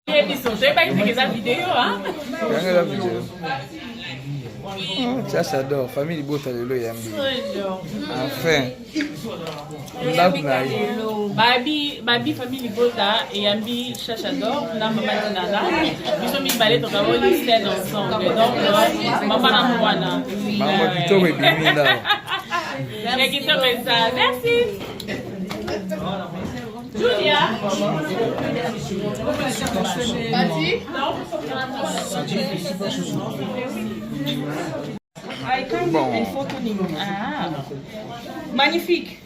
Je pas que la vidéo, hein? La vidéo. Ça, j'adore. Famille Bota de l'eau, Yambi. Enfin. Babi, famille Bota et Yambi, j'adore. La maman Nana. Ils sont mis balais dans la scène ensemble. Donc, maman Namouana. Maman plutôt est bien là. Merci. Julia. Bon. Ah. Magnifique.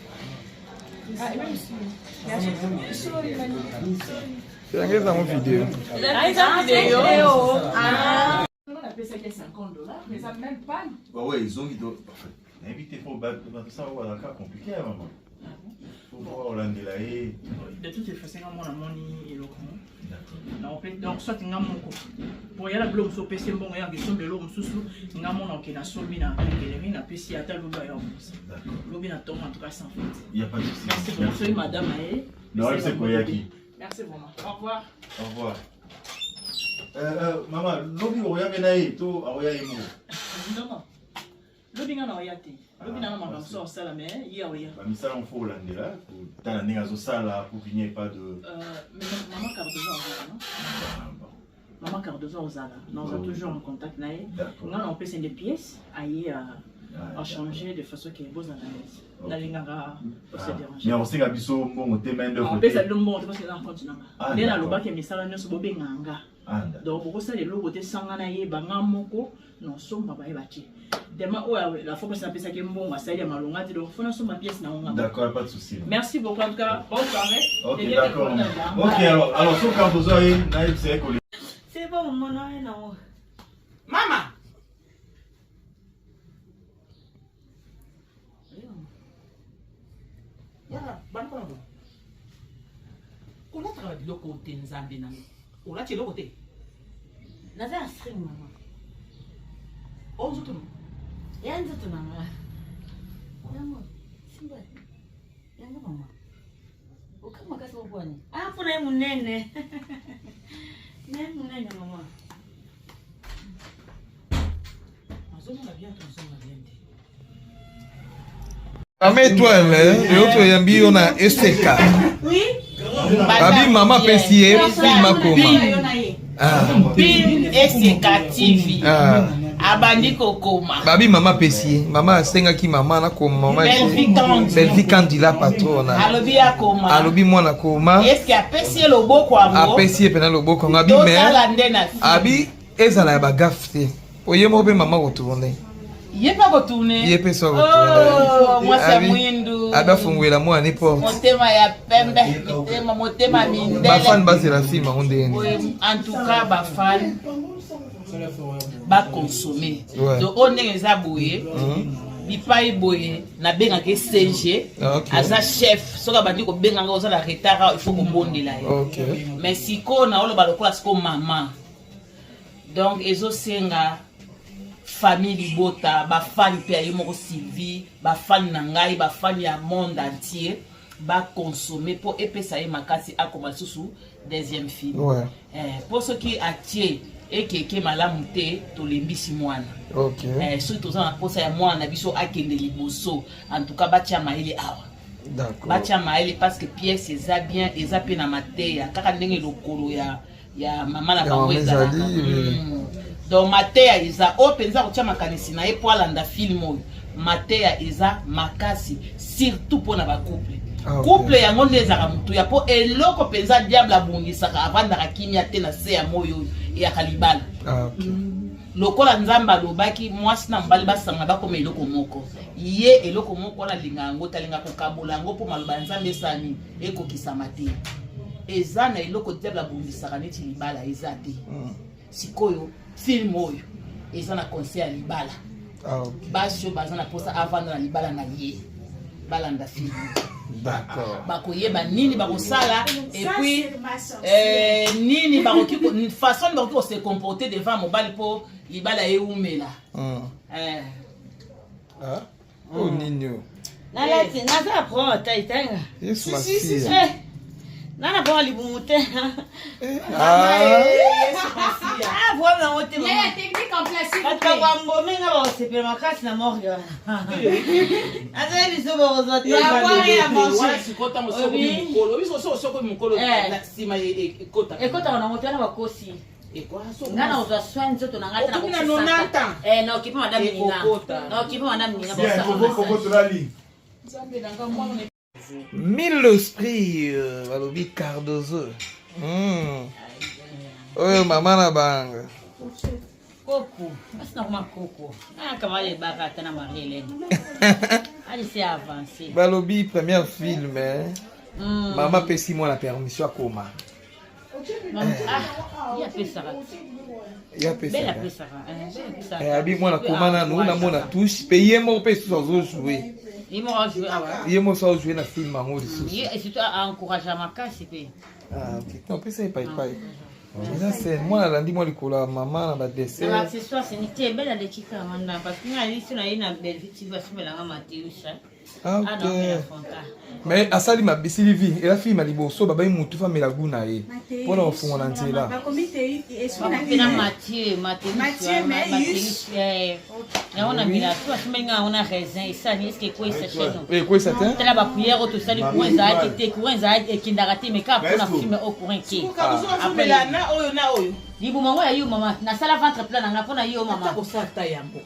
C'est une vidéo. Ah. On appelle ça $50, mais ça même pas. Ouais, ils ont dit. Invité pour ça, on va faire compliqué, maman. De toutes les façons, on a mon donc soit nga moko pour yala blom so pese mbongo ya ngeso mbelo mususu nga mona okena sombi na ngelemi na pesi ata loba ya musa lobi na tombe en tout cas sans faute. Il y a pas de souci. Merci beaucoup madame Aé. Non, c'est quoi yaki. Merci vraiment. Au revoir. Au revoir. Maman, lobi oya benaye to aoya imo. Non. Lobi nga na oya te. Lobi na maman so sala mais ya oya. Ba misala on faut landela pour tana ninga zo sala pour qu'il n'y ait pas de maman Cardozo ozala non. Maman Cardozo ozala. Nous sommes toujours en contact nae. Nga na opesa des pièces aye à changer de façon que vous analysez. Na linganga pour se déranger. Mais on sait que biso mbongo te main de côté. On pesa lumbo parce que na continent. Nde na loba ke misala nyoso bobenganga. Donc beaucoup ça les logo te sanga na ye banga moko non somba ba ebati. Demain, la fois que ça peut s'acquérir bon, ça y est malonga, donc faut sur ma pièce na on. D'accord, pas de souci. Merci beaucoup en tout cas. Bonne soirée. Ok, d'accord. Ok, alors sur quand vous avez naïf c'est collé. C'est bon, mon nom non. Maman. Ya, ban ko ngo. Ko na tra di loko te nzambe na. O la ti loko te. Na za string mama. O zo to. Yanzu tunanga. Yamo, simba. Yanga mama. Ukama kaso bwani. Ah, funa munene. Munene mama. Mazoma bien to mazoma bien. Maman étoile, et autre Yambi, on a STK. Oui. Babi maman pesier, film à coma. Bin STK TV. Abandi kokoma. Babi maman pesier, maman senga ki maman na koma maman. Belvi Candila patrona. Alobi akoma. Alobi mwana koma. Est-ce que apesi loboko amo? Apesi pena loboko ngabi mais. Abi ezala ba gafte. Oye mo be maman retourner. Yé pas retourner. Yé pas retourner. Oh, moi c'est mwindu. Aba funguela moi ni porte. Motema ya pembe, motema mindele. Ba fan ba c'est la fille ma onde. En tout cas ba fan ba consommer. Donc on est les aboués. Bipai boye na benga ke CG. Aza chef, soka bandi ko benga ngo za la retard, il faut ko bondela. OK. Mais siko na olo balokola siko maman. Donc ezo senga famille Bota, ba fan pe ayo moko Sylvie, ba fan na ngai, ba fan ya monde entier, ba consommer pour epesa ye makasi akoma susu deuxième film. Ouais. Pour ceux qui attiennent et qui malamu te to lembisi mwana. OK. Surtout ça na posa ya mwana biso akende liboso. En tout cas batia maile awa. D'accord. Batia maile parce que pièce eza bien, eza pe na mateya kaka ndenge lokolo ya mama na bango eza. Donc mateya eza o penza ko tia makanisi na e po alanda film oyo. Mateya eza makasi surtout pour na ba couple. Couple yango ndeza mutu ya po eloko penza diable abungisaka avandaka kimia te na se ya moyo ya kalibala. OK. Lokola nzamba lobaki mwasi na mbali basanga bakoma eloko moko. Ye eloko moko na linga yango talinga ko kabola yango po maloba nzambe sani ekokisa mate. Eza na eloko diable abungisaka neti libala eza te. Sikoyo film oyo eza na conseil ya libala. Basho bazana posa avanda na libala na ye. Balanda film. D'accord. Bakoyeba nini bakosala et puis nini bakoki une façon de se comporter devant mobile pour libala eumela. Oh nino. Nalati naza pro taitanga. Yes ma fille. Nana pas libumu te. Voilà on te. Il y a la technique en place. Katawambo menga ba sepela makasi na morgue. Aza biso ba ozwa te. Wala sikota mosoko mukolo. Biso soko mukolo na sima ekota. Ekota na moto na bakosi. Ngana ozwa soin nzoto na ngata na kokina 90 na okipa madame Nina. Na okipa madame Nina Si, Mille esprit balobi Cardozo. Oyo mama na banga. Coco, asina kuma Coco. Ah kama le baka tana Marie-Hélène. Allez c'est avancé. Balobi premier film Maman pesi moi la permission à coma. Ah, il y a fait ça. Il y a fait ça. Belle après ça. Abi moi na coma na nous na mona touche payer mon pesi sur jouer. Il m'a joué ah ouais. Il m'a fait jouer na film en haut dessus. Et surtout à encourager ma casse Ah OK. Non, pesa pas. Ça c'est moi la lundi moi likola maman na ba dessert. L'accessoire c'est une belle de chica manda parce que ici on a une belle vie va faire la Mathéus. Ah OK. Mais asali ma bisilivi et la fille m'a liboso baba imutu fa melaguna e. Pona ofunga na nzela. Ba comité na Mathieu mais na on a mis la toi menga on a raisin et ça ni ce que quoi ça chez nous. Et quoi ça t'es? Tela ba cuillère tout ça les coins ça été coins ça et kindagati mais ka pour fumer au courant qui. Après là na oyo. Libu mango ya yo mama na sala ventre plein na pona yo mama. Ko sarta yango.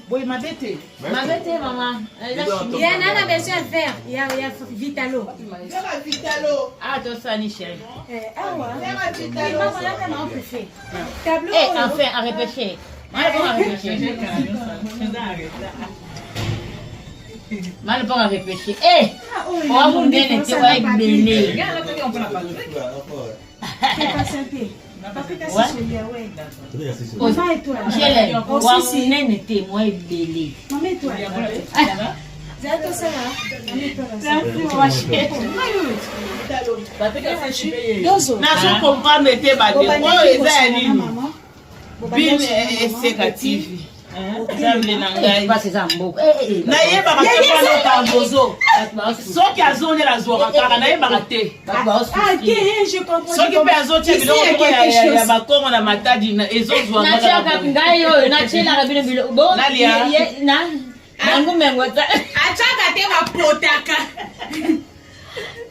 Boy mabete. Mabete mama. Il y en a la version vert. Il y a Vitalo. Vitalo. Ah toi ça ni chérie. Ah ouais. Vitalo. Maman là comment on peut faire? Tableau. Enfin à répéter. Mal bon à répéter. On va vous donner tu vas être belé. C'est pas simple. Parce que tu as ouais. On va étoile. J'ai les nene te moi belé. Maman étoile. Zato ça là. Na comprendre te ba de o eza nini. Bin eseka TV. Zambe na ngai. Pas ça mboko. Na yeba ka Cardozo. Soki azonela zwa kaka na yeba te. Ah, je comprends. Soki pe azotia biloko ya bakongo na matadi na ezozwa na chaka ngai yo na chela rabino bilo. Bon. Na Nangu mengota. Achaka te mapotaka.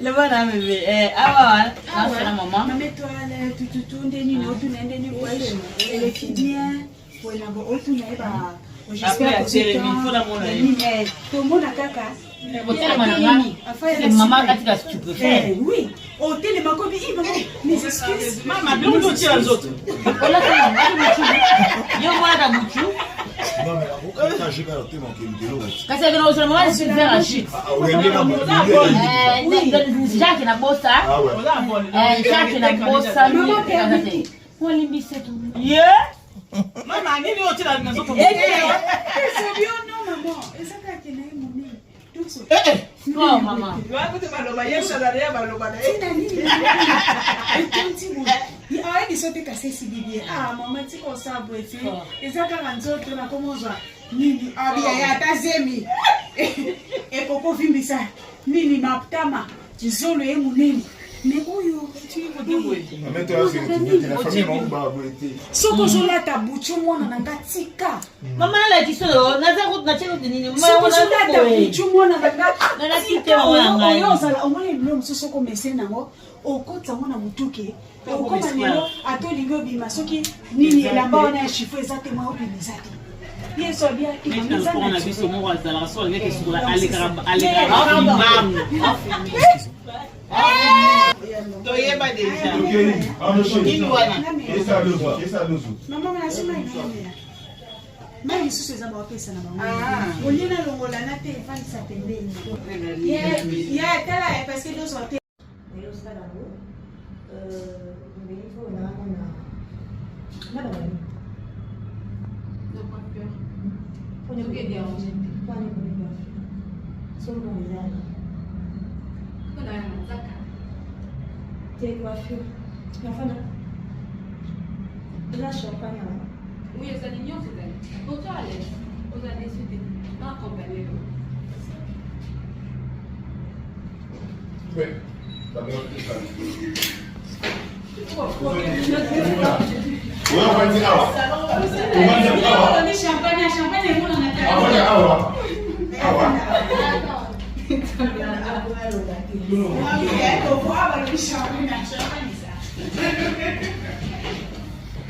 Le bana bébé. Ah ouais. Maman. Maman toi tout ndeni no tu ndeni wesh. Elle est bien. Voilà bon tu n'es pas. J'espère que c'est tout le monde a caca. Maman katika tu peux faire. Oui. Au télé ma copine mes excuses. Maman bien on tire les autres. Voilà ça. Yo moi da mutu. Non mais pourquoi j'ai pas noté mon kilo? Kasi kana usema mama si faire un shit. Jacques na bossa. Ah ouais. Jacques na bossa. Walimbise tu. Yeah. Mama nini wote na nzoto. C'est bien non maman. Eza ka kena moni. Tout ça. Non maman. Wakuti baloba yesha la ria baloba na. Il a dit sauter casser si bien. Ah maman tu comme ça boefe. Eza ka nzoto na komozwa. Nini abia ya tazemi. Et koko vimbisa. Nini maptama. Tizolo ye munene. Mais oyo tu Mais toi c'est la famille mon ba boete. Soko jola ta buchu mwana na ngatika. Mama la kisolo na za route na chelo nini mama Soko jola ta buchu mwana na ngatika. na kite mwana ngai. Oyo sala omoni bilo mususu ko mesena nango okotsa mwana mutuke. Okoma lelo atolingo bima soki nini elamba wana ya chiffre ezate mwa obimisa te. Yeso bien Maintenant pour on a vu ce mot à la raison avec sur la alekara. Toyeba déjà. Nini wana? Esa lozo. Maman na sima ina. Mami susu eza ba pesa na bango. Olina longola na te fani sa pembeni. Ya tala parce que dos hotel. Oui, ça l'ignore, c'est elle. Pour toi, à l'aise, aux années suivantes, pas accompagner. Ouais.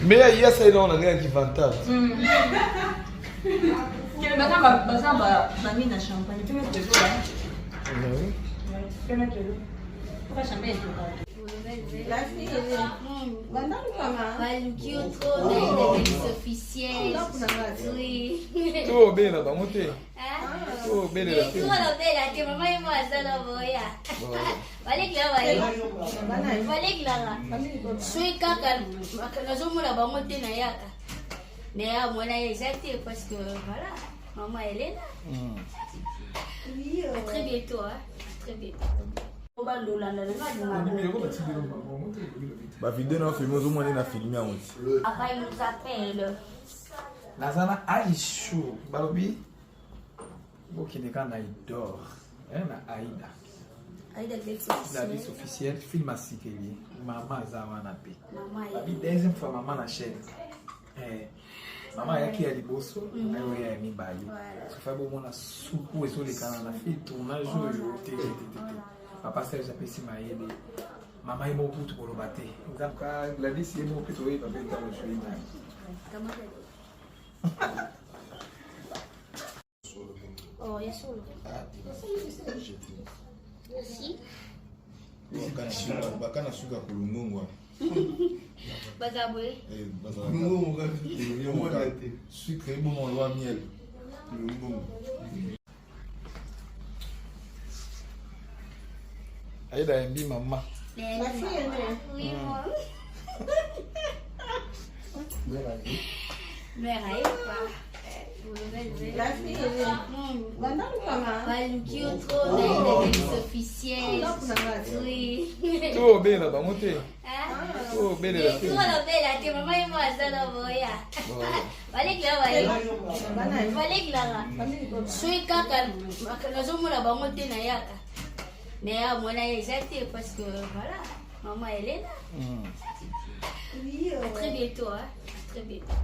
Mais il y a ça dans la guerre qui vantage. Tout bien là, va monter. Tout bien là. Parce que voilà, maman elle est là. Très bientôt, hein. Très bientôt. Bah vidéo na filmé au moins na filmé en aussi. Après il nous appelle. Nazana Aishu, Balobi. Boki ne kana idor. Na Aïda. Aïda La liste officielle, film à Sikeli. Maman Zawana P. Maman La deuxième fois maman na chaîne. Maman yaki ya liboso, ayo ya mibali. So fa bo mona suku eso le kana na fi tournage yo te. Papa Serge apesi maele. Mama imo kutu kolobate. Nzaka Gladys yemo petoye papa nta mo shwe na. Oh, il y a solo. Si. Bakana suka kulungungwa. Bazabwe. Kulungungwa ngati sucre bon loi miel. Kulungungwa. Aida mbi mama. La fille oui moi. Mère aïe pas. La fille officiel. Oui. Tout bien là, va monter. Tout bien là. Maman et moi ça là boya. Balik là je suis kaka nazomona bango te na yaka. Mais à mon exact parce que voilà, maman elle est là. Très bientôt, hein. Très bientôt.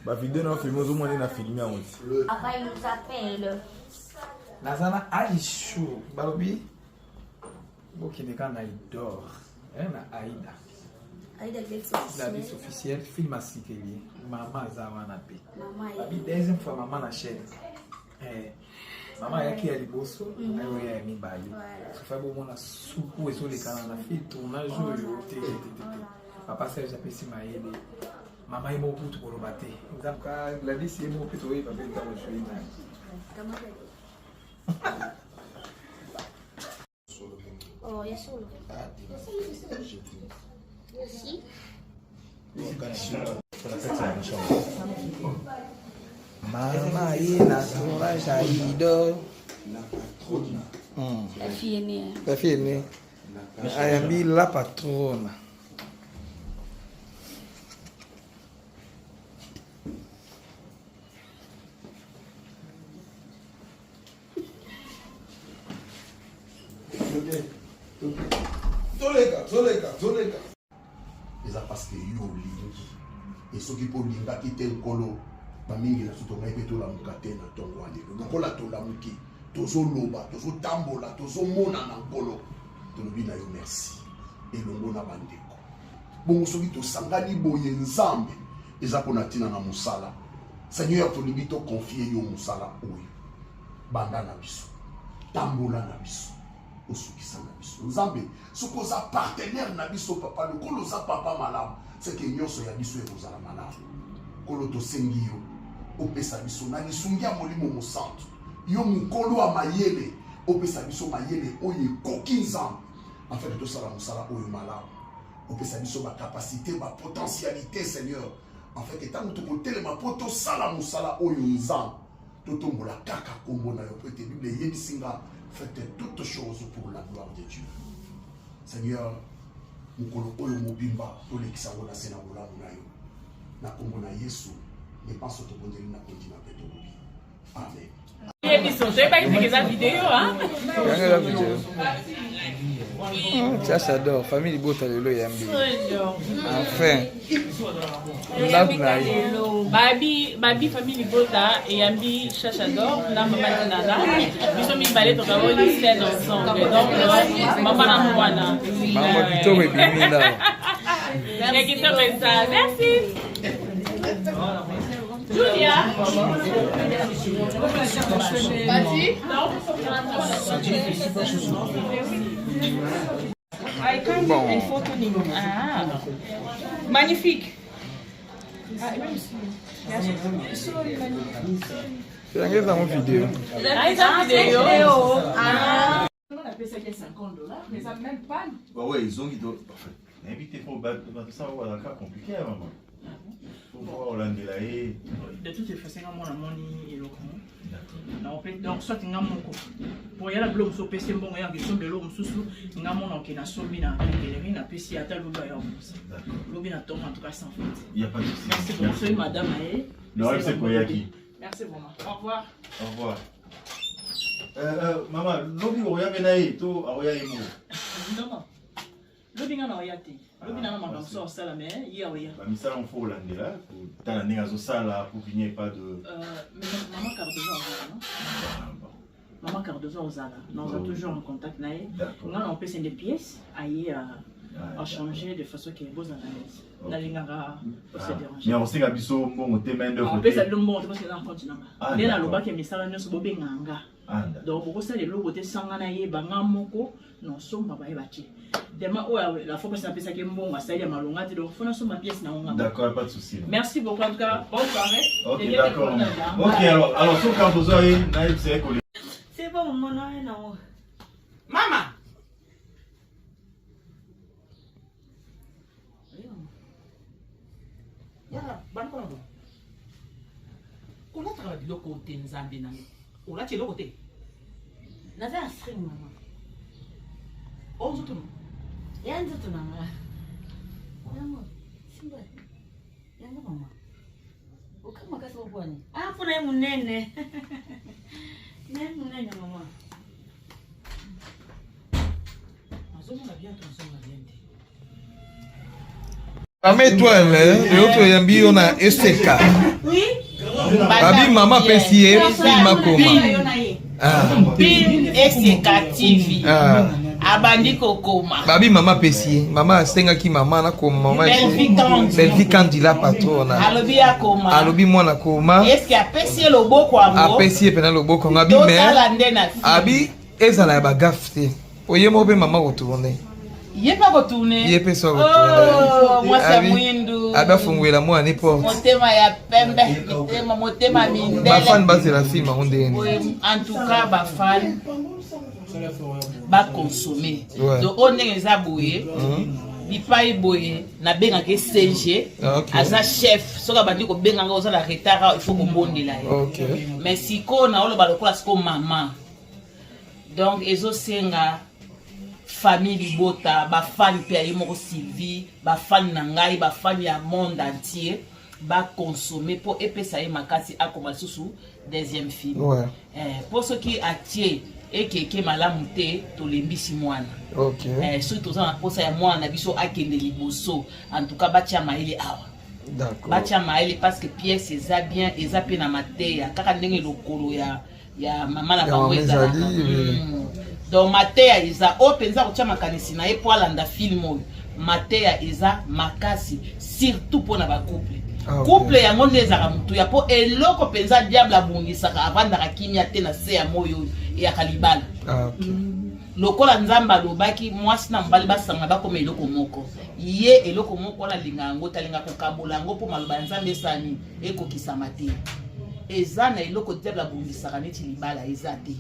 Bah vidéo na filmé au moins na filmé en aussi. Après il nous appelle. Nazana Aishu, Balobi. Boki ne kana idor. Na Aïda. Aïda La liste officielle, film à Sikeli. Maman Zawana P. Maman La deuxième fois maman na chaîne. Maman yaki ya liboso, ayo ya mibali. So fa bo mona suku eso le kana na fi tournage yo te. Papa Serge apesi maele. Mama imo kutu kolobate. Nzaka Gladys yemo petoye papa nta mo shwe na. Oh, il y a solo. Si. Mama ina tora shaido. La fille est née. La fille est née. Ayambi la patrona. Tolega. Eza parce que yo lingi. Et ce qui peut linga qui te nkolo. Bamingi na suto ngai peto la mukate na tongo alelo. Lokola to la muki. Tozo loba, tozo tambola, tozo mona na nkolo. Tolobi na yo merci. Elongo na bandeko. Bongo soki to sangani boye nzambe. Eza pona tina na musala. Seigneur to libi to confier yo musala oyo. Banda na biso. Tambola na biso. Osukisa na biso. Nzambe sokoza partenaire na biso papa le kolo za papa malamu. C'est que nyonso ya biso ekozala malamu. Kolo to sengi yo. Opesa biso na lisungia molimo mosantu. Yo mukolo wa mayele. Opesa biso mayele oye koki nzambe. En fait to sala musala oyo malamu. Opesa biso ba capacité, ba potentialité Seigneur. En fait etango to kotele ma poto sala musala oyo nzambe. Totombola kaka kombo na yo peut Bible yebisinga. Faites toutes choses pour la gloire de Dieu. Seigneur, mukolo oyo mobimba tolekisa ngo na sena bolamu na yo. Na kombo na Yesu, ne pense to bondeli na kontina peto lobi. Amen. Yebiso Tu n'as pas dit que ça vidéo, hein? La vidéo. Ça, j'adore. Famille Bota Lelo Yambi. Enfin. Babi famille Bota et Yambi Chachador, la maman Nana. Nous sommes mis balais, donc on va les scènes ensemble. Donc, maman n'a pas là. Maman plutôt mais bien là. Merci. Julia. Bon. Ah, magnifique. C'est une vidéo. On appelle ça $50, mais ça même pas. Bah ouais, ils ont dit. Invité pour ça, on va faire compliqué, maman. Pour voir Hollande là et. De toutes les façons, on a mon et le donc, soit il y a mon coup. Pour y aller à l'homme, so PC, bon, il y a question de l'homme sous il y a mon qui n'a sombi dans les n'a PC à tel l'obé l'obé n'a tombé en tout cas sans faute. Il n'y a pas de souci. Merci beaucoup, madame. Non, c'est quoi Yaki. Merci vraiment. Au revoir. Au revoir. Maman, l'obé au Yabenaï, tout à Oya Imo. Non. L'obé n'a pas été. L'obé n'a pas sorti ça la mer, il y a Oya. Mais ça, on faut Hollande là, pour t'as la négazo ça là, pour qu'il n'y ait pas de. Maman Cardozo en Zala, non? Maman Cardozo en Zala. Nous sommes toujours en contact. Nous avons fait des pièces à changer de façon qui est beau à l'aise. Nous avons se déranger. Mais on sait qu'à Bissau, bon, on te met de côté. On peut se le monde parce que nous avons continué. Nous avons le bac et nous avons se bobé nganga. Donc, pour ça, les logos de Sanganaye, Bangamoko, nous sommes pas bâtis. Demain, la fois que ça fait ça qui est bon, ça y est malonga, donc il faut ma pièce. D'accord, pas de souci. Merci beaucoup en tout cas. Bonne soirée. Ok, d'accord. Ok, alors, sur Cardozo, Naïb, c'est collé. C'est bon, mon nom est non. Maman. Yala, ban kono. Kola tra biloko te nzambe na. Ola ti loko te. Naza string mama. Ozo to. Yanzo to nanga. Yamo. Simba. Yango mama. Ukama kaso kwani? Ah, funa munene. Nene munene mama. Azoma bien to azoma bien. Mama étoile, et autre Yambi, on a STK. Oui. Babi maman pesier, film akoma. Pin STK TV. Abandi kokoma. Babi maman pesier, maman senga ki maman na koma, maman. Belvi Candila patrona. Alobi akoma. Alobi mwana koma. Est-ce qu'il a pesier loboko amo? A pesier pena loboko ngabi mais. Abi ezala ba gafte. Oyemo be maman retourner. Yé pas retourné. Yé pas retourné. Oh, moi c'est mwindu. Aba funguela moi ni porte. Motema ya pembe, motema mindele. Ba fan ba c'est la film ondeni. En tout cas, ba fan ba consommer. Donc on est les aboués. Bipai boye na benga ke CG. Aza chef, soka bandi ko benga ngo za la retard, il faut ko bondela. OK. Mais si ko na olo ba lokola siko maman. Donc ezo senga famille Bota, ba fan pe ayi moko Sylvie, ba fan na ngai, ba fan ya monde entier, ba consommer pour epesa ye makasi akoma susu deuxième film. Ouais. Pour ceux qui attiennent et qui malamu te to lembisi mwana. OK. Surtout ça pour ça ya mwana biso akende liboso. En tout cas batia maile awa. D'accord. Batia maile parce que pièce eza bien, eza pe na mateya kaka ndenge lokolo ya mama la bango eza. Donc Matéa isa openza kotia makanisi na ye po alanda film oyo. Matéa isa makasi surtout pour na ba couple. Couple yango ndezaka mutu ya po eloko penza diable abungisaka avandaka kimia te na se ya moyo ya kalibala. Lokola nzamba lobaki mwasi na mbali basanga bakoma eloko moko. Ye eloko moko na linga yango talinga kokabola yango po maloba nzambe sani ekokisa mate. Eza na eloko diable abungisaka neti libala eza te.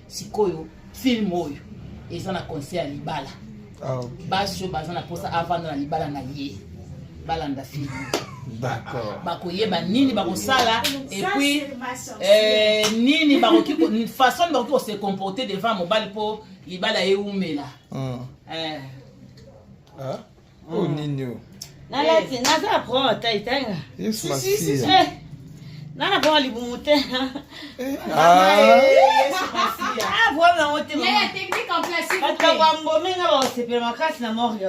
Sikoyo film oyo eza na conseil ya libala. Basho bazana posa avanda na libala na ye. Balanda film. D'accord. Bakoyeba nini bakosala et puis nini bakoki une façon de se comporter devant mobile po libala eumela. Oh nino. Nalati naza pro taitanga. Yes ma fille. Nana kwa libumu te. Voilà on te. Il y a la technique en place. Kata kwa mbome nga ba sepela makasi na morgue.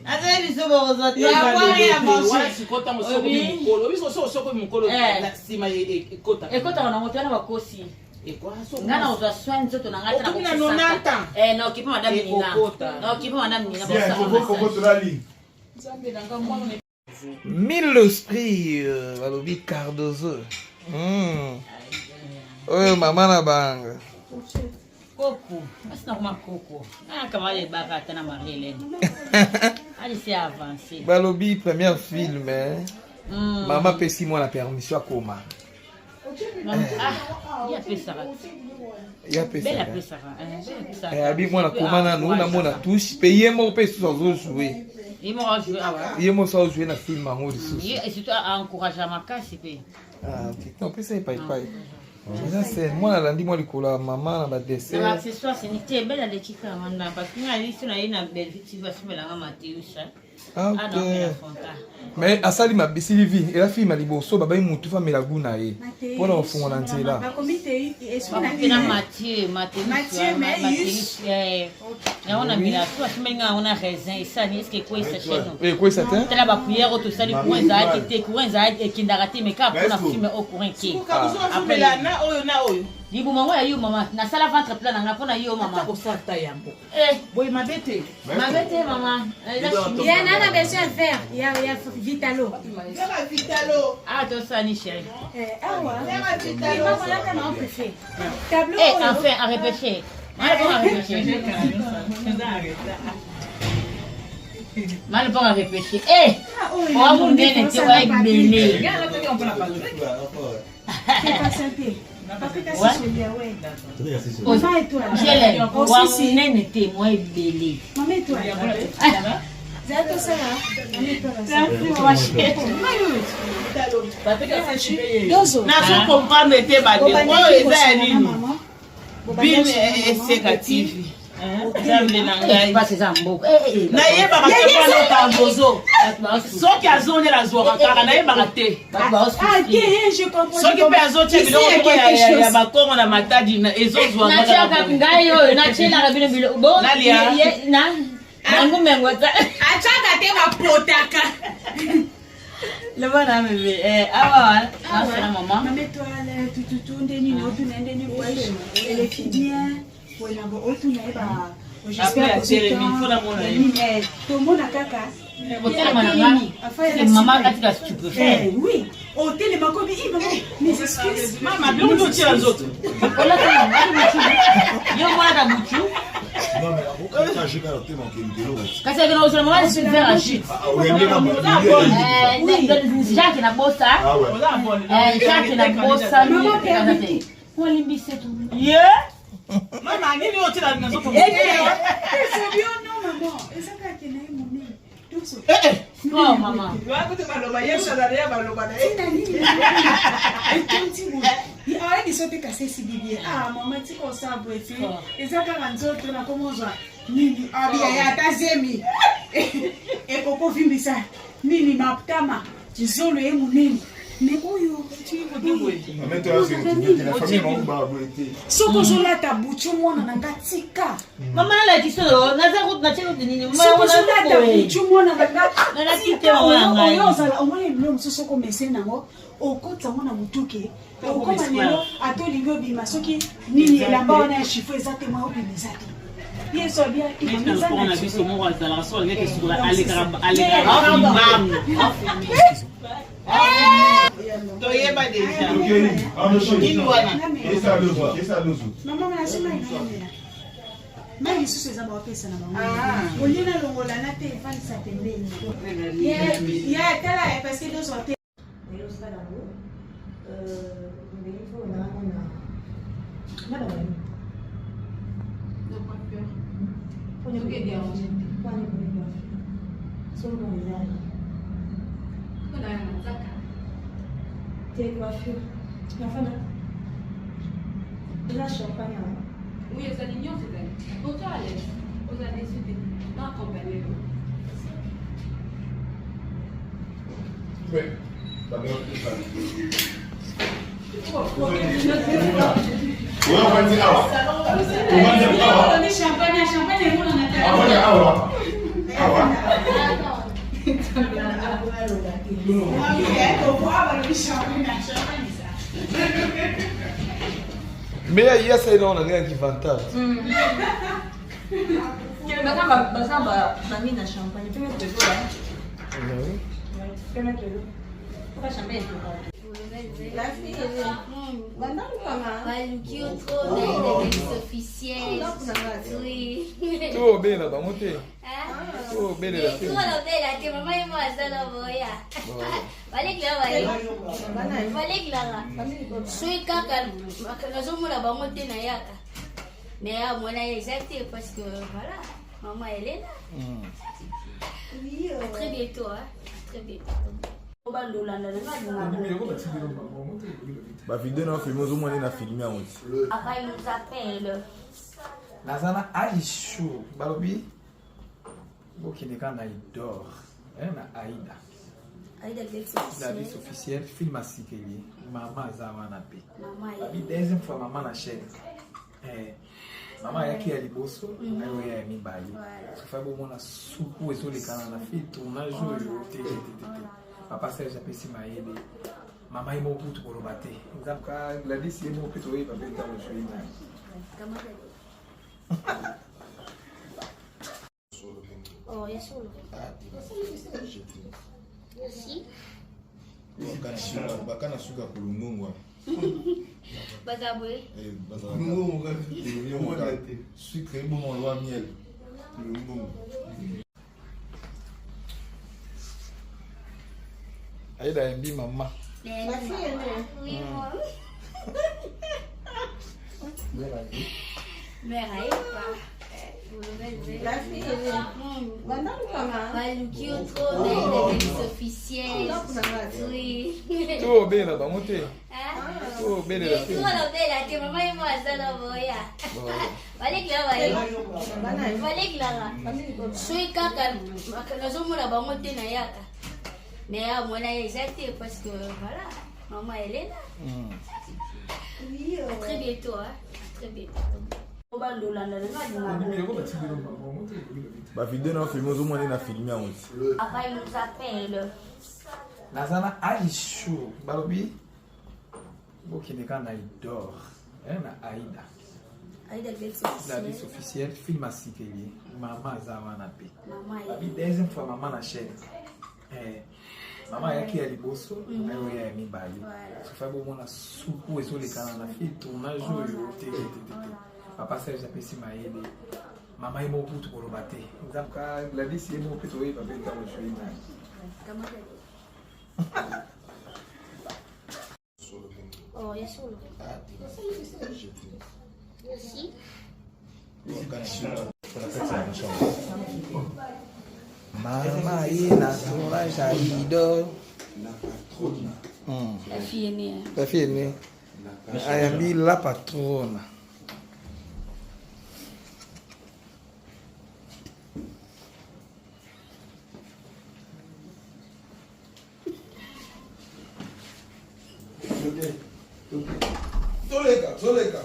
Ata biso ba ozati. Ya kwari ya manger. Wala sikota mosoko mukolo. Biso soko mukolo na sima ekota. Ekota wana moto na bakosi. Ngana uzwa soin nzoto na ngata na kokina 90 non kipa madame Nina. Non kipa madame Nina ba sa. Nzambe nanga mwana. Mille esprit balobi Cardozo. Oyo mama na banga. Coco, asina kuma Coco. Ah kama le baka tana Marie-Hélène. Allez c'est avancé. Balobi première film Maman pesi moi la permission à coma. Ah, il y a Pessara. Il y a Pessara. Belle Pessara. Eh abi moi na coma na nous na mona touche payer mon pesi sur jouer. Il m'a joué ah ouais. Il m'a ça jouer na film en haut dessus. Et surtout à encourager ma casse Ah OK. Non pesa pas. Ça c'est moi la lundi moi likola maman na ba dessert. L'accessoire c'est une belle de chica manda parce que na liste na ina belle victime va se mélanger Mathéus. Ah OK. Mais asali ma Sylvie et la fille m'a liboso baba imutu fa melaguna ye. Pona ofunga na nzela. Ba comité esprit na Mathieu mais on a mis la toi simenga on a raisin et ça ni ce que quoi ça chez nous. Et quoi ça t'es? Tela ba cuillère tout ça les coins za été coins za et kindarati mais ka pour fumer au courant qui. Après là na oyo. Libu mango ya yo mama na sala ventre plein na pona yo mama. Ko sarta yango. Boy mabete mama. Il y en a la version vert, il y a Vitalo. Ah toi ça ni chérie. Ah ouais. Vitalo. Maman là quand on peut faire. Tableau. Enfin à répéter. Mal bon à répéter. On va vous donner tu vas être belé. C'est pas simple. Parce que t'as si celui ouais. Maman et toi. J'ai les nene témoin belé. Maman et toi. Zato ça là. Na so comprendre te ba de quoi eza nini. Bin eseka TV. Nzambe na ngai. Pas ces amboko. Na yeba ka twana ka bozo. Soki azongela zwaka kaka na yeba te. Ah je comprends. Soki pe azotia biloko ya bakongo na matadi na ezozwa na chaka ngai oyo na chela ka bilo bon na nangu mengota achaka te bapotaka le bana bébé awa na maman maman toi tout ndeni no tout ndeni wesh elle est bien voilà bon tout n'est pas j'espère que c'est tout le monde a caca maman katika tu peux faire oui au télé ma copine mais excuse maman bien on tire les autres voilà yo mwana da mutu non mais pourquoi j'ai pas noté mon kilo kasi kana usema mama si faire un shit Jacques na bossa Jacques na bossa walimbise tu mama nini yote na nazo c'est bien non maman eza ka kena moni oh maman wakuti baloba yesu alaria baloba na arrête sote kase sibibie maman tiko sabo efi eza kaka nzoto na komozwa nini abia ya tazemi ekoko vimbisa nini maptama tizolo ye munene mais oyo soko ozolata butu mwana na nga tika mama alakisolo naza kuti nachelo nini soko ozolata butu mwana na nga tika oyo ozala omoni bilo mosusu okomeseni nango okotisango na motuke okoma lelo atolingi obima soki nini elamba wana ya chifo eza te mwa obimisa te yeso abia na biso moko azalaka so alingaki sukula alekaka toyeba deja nini wana mama nasima inaomela mai lisusu eza bawapesa na bango olinga longola na te efandisa pembeni ya tala parce que dozwa te Oui, eza l'union, c'est elle. Autant à l'aise, aux années, c'était pas accompagné. Mais il y a ça dans la qui fantasme. Baluki trop d'ex officiel. Oui. Tout bien là, bah monter. Tout bien là. Tout là belle, maman et moi ça là boya. Balik là. Sui kaka, nazomona bango te na yaka. Mais à mon exact parce que voilà, maman elle est là. Très bientôt, hein. Très bientôt. Bah vidéo na filmé au moins na filmé en aussi. Après il nous appelle. Nazana Aisho, Balobi. Boki ne kana idor. Na Aïda. Aïda la liste officielle film à Sikeli. Maman Zawana P. Maman. La deuxième fois maman na chaîne. Maman yaki ya liboso ayo ya mibali. Sofa bo mona suku ezolekana na fi tournage oyo te. Papa Serge apesi mayele. Mama imo kutu koloba te. Nzamka Gladys yemo peto ye papa nta moshoi na. Oh, ya solo. Si. Bakana suka kulungungwa. Bazabwe. Kulungungwa. Sucre bon on loi miel. Kulungungwa. Aïda mbi maman. La fille oui moi. Mère la fille Baluki trop d'ex officiel. Oui. Tout bien là, bah monter. Tout bien là. Tout là belle, maman et moi ça là boya. Balik là. Sui kaka, nazomona bango te na yaka. Mais à mon exact parce que voilà, maman elle est là. Très bientôt, hein. Très bientôt. Bah vidéo na filmé au moins na filmé en aussi. Après il nous appelle. Nazana Aisho, Balobi. Boki ne kana idor. Na Aïda. Aïda la liste officielle film à Sikeli. Maman Zawana P. Maman. La deuxième fois maman na chaîne. Maman yaki ya liboso ayo ya mibali. Sofa bo mona suku ezolekana na fi tournage oyo te. Papa Serge apesi mayele. Mama imo kutu koloba te. Nzamka Gladys yemo peto ye papa nta moshoi na. Oh, ya solo. Si. Mama ina tournage à Idor. La fille est née. La fille est née. Ayambi la patronne.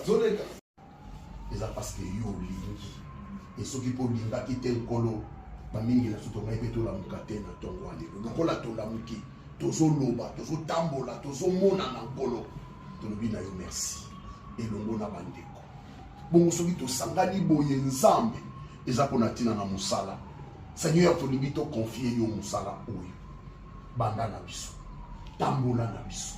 Zoleka. Eza parce que yo lingi. Et ce qui pour linga qui te nkolo. Ba mingi na suto ngai peto la mukate na tongo alelo. Lokola to la muki. Tozo loba, tozo tambola, tozo mona na nkolo. Tolobi na yo merci. Elongo na bandeko. Bongo soki to sangani boye nzambe. Eza pona tina na musala. Seigneur to libi to confier yo musala oyo. Banda na biso. Tambola na biso.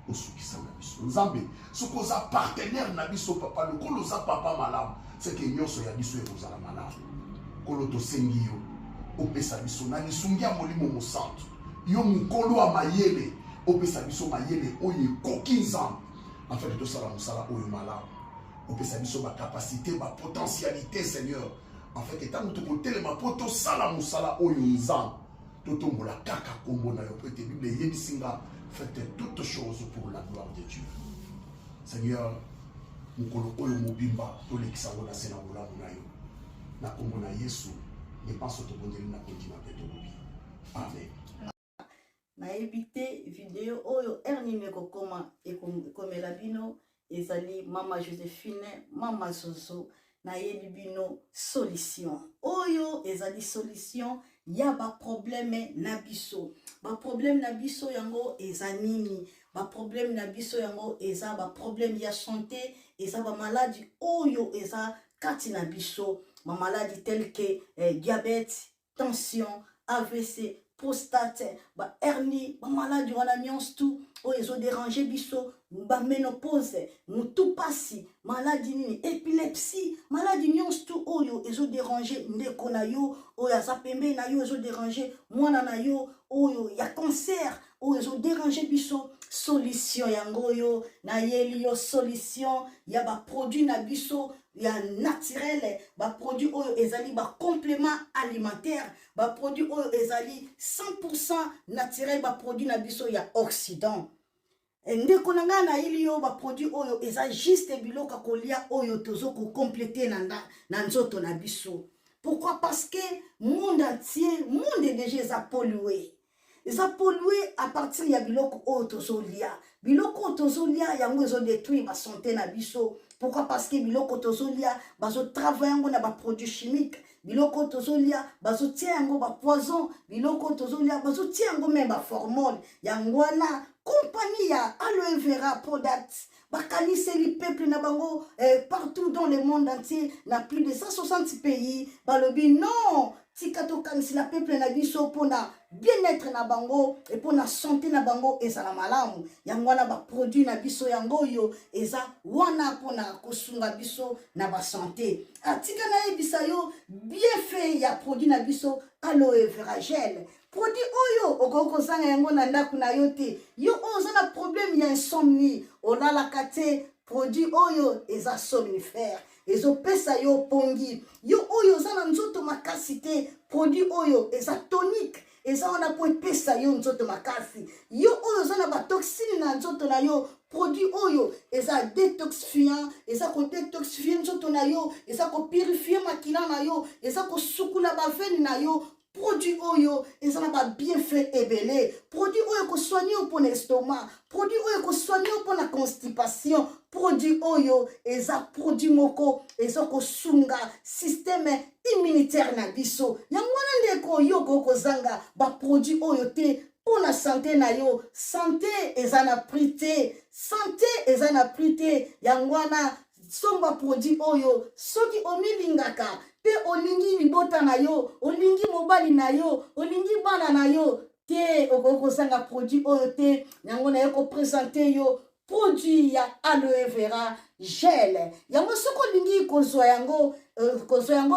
Osukisa na biso nzambe sokoza partenaire na biso papa lokolo za papa malamu c'est que nyonso ya biso ekozala malamu kolo tosengi yo opesa biso na lisungi ya molimo mosantu yo mokolo wa mayele opesa biso mayele oyo ekoki nzambe afin tosala mosala oyo malamu opesa biso bacapacité bapotentialité Seigneur en fait etango tokotelema mpo tosala mosala oyo nzambe totombola kaka kombo na yo po ete bible eyebisinga faites toutes choses pour la gloire de Dieu. Seigneur, mukolo oyo mobimba tolekisa ngo na se na bolamu na yo. Na kombo na Yesu, ne pense to bondeli na kontina pe to lobi. Amen. na éviter vidéo oyo ernine kokoma ekomela bino ezali mama Joséphine mama Zozo na yebi bino solution oyo ezali solution ya ba problème na biso yango eza nini ba problème na biso yango eza ba problème ya santé eza ba maladie oyo eza kati na biso ma maladie telle que diabète tension AVC prostate ba hernie ba maladie wana nyonso tout oyo ezo déranger biso ba ménopause mutu pasi maladie nini épilepsie maladie nyonso tout oyo ezo déranger ndeko na yo oyo aza pembe na yo ezo déranger mwana na yo oyo ya cancer oyo ezo déranger biso solution yango yo na yeli yo solution ya ba produit na biso ya naturel ba produit oyo ezali ba complément alimentaire ba produit oyo ezali 100% naturel ba produit na biso ya Occident ndeko na nga na yeli yo ba produit oyo eza juste biloko kolia oyo tozo ko compléter na nzoto na biso. Pourquoi? Parce que monde entier monde déjà pollué. Ils ont pollué à partir ya biloko otozolia. Biloko otozolia yango ezo détruire ba santé na biso. Pourquoi? Parce que biloko otozolia bazo travailler yango na ba produits chimiques. Biloko otozolia bazo tia yango ba poison. Biloko otozolia bazo tia yango même ba hormone. Yango na compagnie ya aloe vera products. Bakanise li peuple na bango partout dans le monde entier na plus de 160 pays. Balobi non. Tikato kanisi la peuple na biso pona bien-être na bango et pona santé na bango eza na malamu yango wana ba produit na biso yango yo eza wana pona kosunga biso na ba santé atika na ebisa yo bien fait ya produit na biso aloe vera gel produit oyo okoko zanga yango na ndaku na yo te yo oza na problème ya insomnie olala kate produit oyo eza somnifère ezo pesa yo pongi yo oyo za na nzoto makasi te produit oyo eza tonique eza wana po pesa yo nzoto makasi yo oyo za na ba toxine na nzoto na yo produit oyo eza détoxifiant eza ko détoxifier nzoto na yo eza ko purifier makila na yo eza ko sukula ba veine na yo produit oyo eza na ba bienfait ebele produit oyo ko soigner pour l'estomac produit oyo ko soigner pour la constipation produit oyo eza produit moko eza ko sunga système immunitaire na biso yango wana ndeko yo ko zanga ba produit oyo te pour la santé na yo santé eza na prix te santé eza na prix te yango wana somba produit oyo soki omilingaka pe olingi libota na yo olingi mobali na yo olingi bana na yo te okoko sanga produit oyo te yango na yo ko présenter yo produit ya aloe vera gel yango soko lingi kozwa yango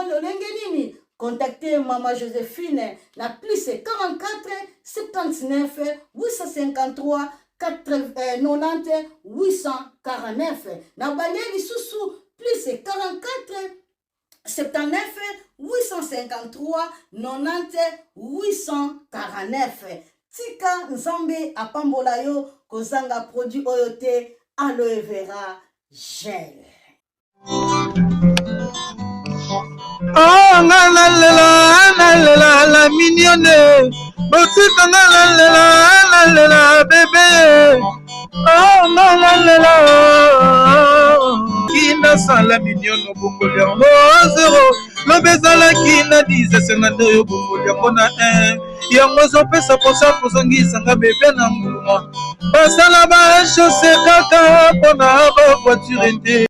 lolenge nini contactez Maman Joséphine na plus 44 79 853 90 849 na baleli susu plus 44 79 853 90 849 tika nzambe apambola yo kozanga produit oyo te aloe vera gel. Oh nalela la mignonne botika nalela bébé oh nalela kina sala mignonne bongoli yango 0 lobezalaki na 10 senado yo bongoli yango na 1 yango zopesa posa kozongisanga bebe na mbuma basala ba chausse kaka mpona ba voiture te